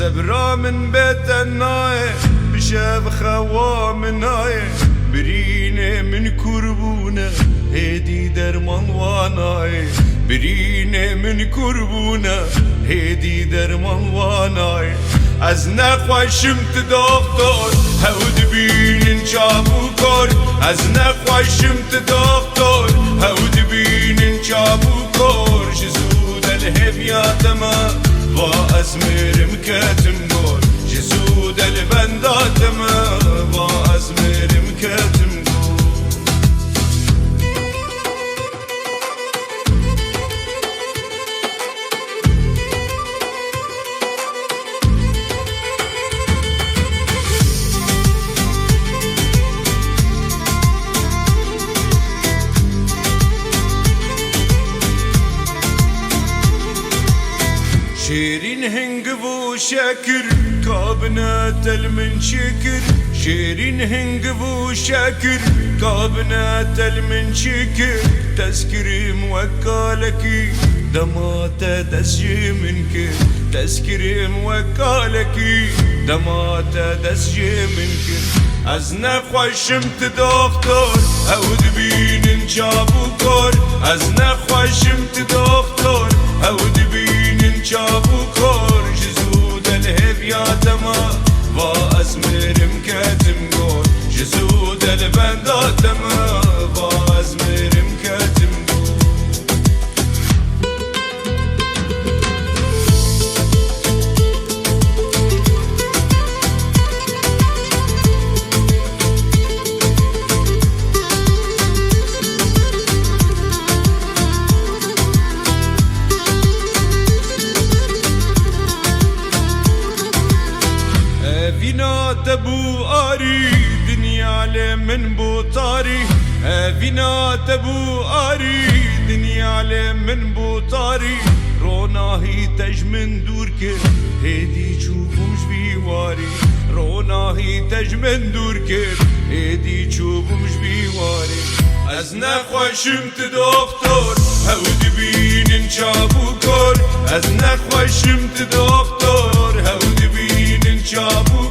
سبرا من بيت الناي بشاف خوا مناي برينه من كربونه هدي درمان واناي برينه من كربونه هدي درمان واناي از نخوشمت دکتر هود بینن چابو کر از نخوشمت دکتر هود بینن چابو کر جزود الهبیاتما و از مرم کتم گور جزود البنداتما و از مرم کتم شيرين هنقف وشاكر كابنات المن شكر شيرين هنقف وشاكر كابنات المن شكر تذكري موكالكي دمات دسجي منك تذكري موكالكي دمات دسجي منك از نخوشمت دکتر هود بینن چابو کر از نخوشمت دکتر هود بینن چابو کر جزود الهبیاتما و از مرم کتم گور جزود البنداتما و از مرم کتم تبو آري دنيا من بو طاري فينا تبو آري دنيا من بو طاري روناهي تج من دور كر هدي تشوفمش بيواري روناهي تج من دور كر هدي تشوفمش بيواري از نخوشمت دکتر هود بینن چابو کر از نخوشمت دکتر هود بینن چابو